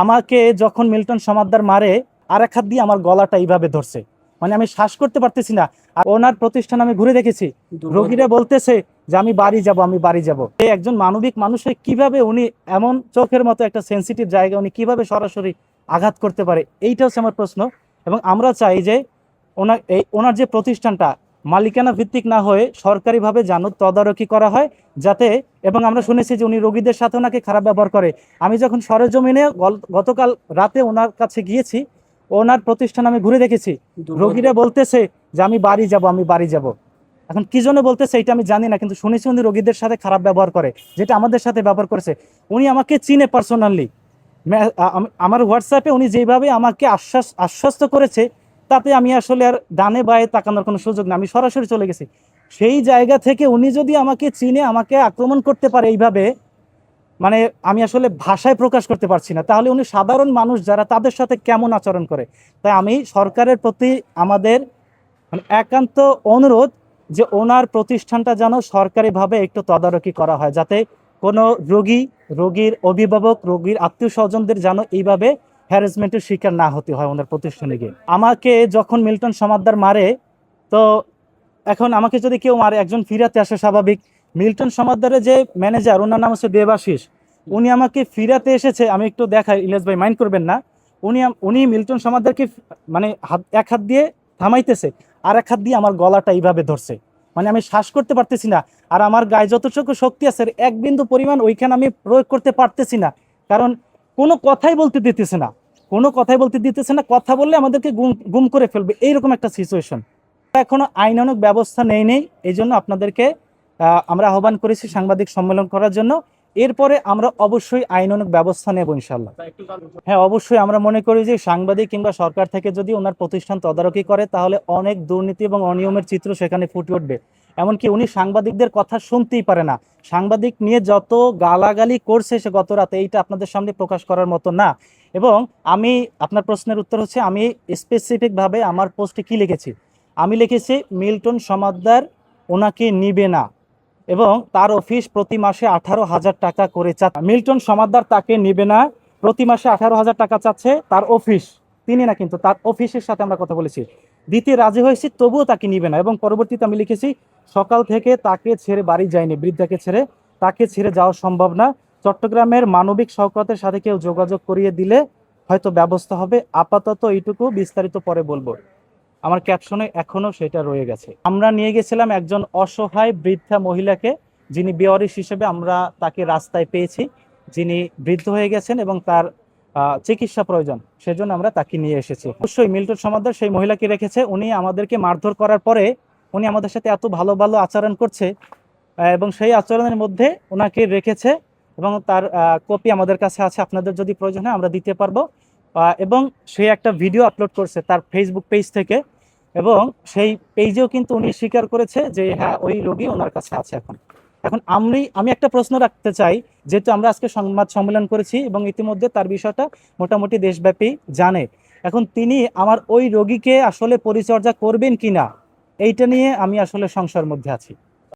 আমাকে যখন মিল্টন সমাদ্দার মারে আর এক হাত দিয়ে আমার গলাটা এইভাবে ধরছে, মানে আমি শ্বাস করতে পারতেছি না। আর ওনার প্রতিষ্ঠান আমি ঘুরে দেখেছি, রোগীরা বলতেছে যে আমি বাড়ি যাব, আমি বাড়ি যাব। এই একজন মানবিক মানুষের কিভাবে উনি এমন চোখের মতো একটা সেন্সিটিভ জায়গা উনি কিভাবে সরাসরি আঘাত করতে পারে, এইটা হচ্ছে আমার প্রশ্ন। এবং আমরা চাই যে ওনার যে প্রতিষ্ঠানটা মালিকানা ভিত্তিক না হয়ে সরকারিভাবে যেন তদারকি করা হয়, যাতে, এবং আমরা শুনেছি যে উনি রোগীদের সাথে ওনাকে খারাপ ব্যবহার করে। আমি যখন সরেজমিনে গতকাল রাতে ওনার কাছে গিয়েছি, ওনার প্রতিষ্ঠান আমি ঘুরে দেখেছি, রোগীরা বলতেছে যে আমি বাড়ি যাব, আমি বাড়ি যাব। এখন কি জন্য বলতেছে এটা আমি জানি না, কিন্তু শুনেছি উনি রোগীদের সাথে খারাপ ব্যবহার করে, যেটা আমাদের সাথে ব্যবহার করেছে। উনি আমাকে চিনে পার্সোনালি, আমার হোয়াটসঅ্যাপে উনি যেভাবে আমাকে আশ্বস্ত করেছে, তাতে আমি আসলে আর ডানে বায়ে তাকানোর কোনো সুযোগ না, আমি সরাসরি চলে গেছি। সেই জায়গা থেকে উনি যদি আমাকে চিনে আমাকে আক্রমণ করতে পারে এইভাবে, মানে আমি আসলে ভাষায় প্রকাশ করতে পারছি না, তাহলে উনি সাধারণ মানুষ যারা তাদের সাথে কেমন আচরণ করে। তাই আমি সরকারের প্রতি আমাদের মানে একান্ত অনুরোধ যে ওনার প্রতিষ্ঠানটা যেন সরকারিভাবে একটু তদারকি করা হয়, যাতে কোনো রোগীর অভিভাবক, রোগীর আত্মীয় স্বজনদের যেন এইভাবে হ্যারাসমেন্টের শিকার না হতে হয় ওনার প্রতিষ্ঠানে গিয়ে। আমাকে যখন মিল্টন সমাদ্দার মারে, তো এখন আমাকে যদি কেউ মারে, একজন ফিরাতে আসে স্বাভাবিক। মিল্টন সমাদ্দারের যে ম্যানেজার, ওনার নাম হচ্ছে দেবাশিস, উনি আমাকে ফিরাতে এসেছে। আমি একটু দেখাই, ইলিয়াস ভাই মাইন্ড করবেন না। উনি মিল্টন সমাদ্দারকে মানে এক হাত দিয়ে থামাইতেছে, আর এক হাত দিয়ে আমার গলাটা এইভাবে ধরছে, মানে আমি শ্বাস করতে পারতেছি না। আর আমার গায়ে যতটুকু শক্তি আছে এক বিন্দু পরিমাণ ওইখানে আমি প্রয়োগ করতে পারতেছি না, কারণ কোনো কথাই বলতে দিতেছে না, কথা বললে আমাদেরকে গুম করে ফেলবে, এইরকম একটা সিচুয়েশন। এখনো আইনানুগ ব্যবস্থা নেই, এই জন্য আপনাদেরকে আমরা আহ্বান করেছি সাংবাদিক সম্মেলন করার জন্য। এরপরে আমরা অবশ্যই আইনানুগ ব্যবস্থা নেব ইনশাল্লাহ। হ্যাঁ, অবশ্যই আমরা মনে করি যে সাংবাদিক কিংবা সরকার থেকে যদি ওনার প্রতিষ্ঠান তদারকি করে, তাহলে অনেক দুর্নীতি এবং অনিয়মের চিত্র সেখানে ফুটে উঠবে। এমনকি উনি সাংবাদিকদের কথা শুনতেই পারে না, সাংবাদিক নিয়ে যত গালাগালি করছে সে গত রাতে, এইটা আপনাদের সামনে প্রকাশ করার মতো না। এবং আমি, আপনার প্রশ্নের উত্তর হচ্ছে, আমি স্পেসিফিকভাবে আমার পোস্টে কি লিখেছি, আমি লিখেছি মিল্টন সমাদ্দার ওনাকে নিবে না, এবং তার অফিস প্রতি মাসে 18,000 টাকা করে চাচ্ছে। মিল্টন সমাদ্দার তাকে নিবে না, প্রতি মাসে 18,000 টাকা চাচ্ছে তার অফিস, তিনি না, কিন্তু তার অফিসের সাথে আমরা কথা বলেছি, দিতে রাজি হয়েছি, তবুও তাকে নিবে না। এবং পরবর্তীতে আমি লিখেছি, সকাল থেকে তাকে ছেড়ে বাড়ি যায়নি, বৃদ্ধাকে ছেড়ে, তাকে ছেড়ে যাওয়া সম্ভব না। চট্টগ্রামের মানবিক শওকতের সাথে কেউ যোগাযোগ করিয়ে দিলে হয়তো ব্যবস্থা হবে। আপাতত এইটুকু, বিস্তারিত পরে বলবো। আমার ক্যাপশনে এখনো সেটা রয়ে গেছে। আমরা নিয়ে গেছিলাম একজন অসহায় বৃদ্ধা মহিলাকে, যিনি বেওয়ারিশ হিসেবে আমরা তাকে রাস্তায় পেয়েছি, যিনি বৃদ্ধ হয়ে গেছেন এবং তার চিকিৎসা প্রয়োজন, সেজন্য আমরা তাকে নিয়ে এসেছি। অবশ্যই মিল্টন সমাদ্দার সেই মহিলাকে রেখেছে, উনি আমাদেরকে মারধর করার পরে উনি আমাদের সাথে এত ভালো ভালো আচরণ করছে, এবং সেই আচরণের মধ্যে ওনাকে রেখেছে, এবং তার কপি আমাদের কাছে আছে, আপনাদের যদি প্রয়োজন হয় আমরা দিতে পারবো। এবং সে একটা ভিডিও আপলোড করছে তার ফেসবুক পেজ থেকে, এবং সেই পেজেও কিন্তু উনি স্বীকার করেছে যে হ্যাঁ, ওই রোগী ওনার কাছে আছে। এখন এখন আমি একটা প্রশ্ন রাখতে চাই, যেহেতু আমরা আজকে সংবাদ সম্মেলন করেছি এবং ইতিমধ্যে তার বিষয়টা মোটামুটি দেশব্যাপী জানে, এখন তিনি আমার ওই রোগীকে আসলে পরিচর্যা করবেন কিনা, এইটা নিয়ে আমি আসলে সংশয়ের মধ্যে আছি।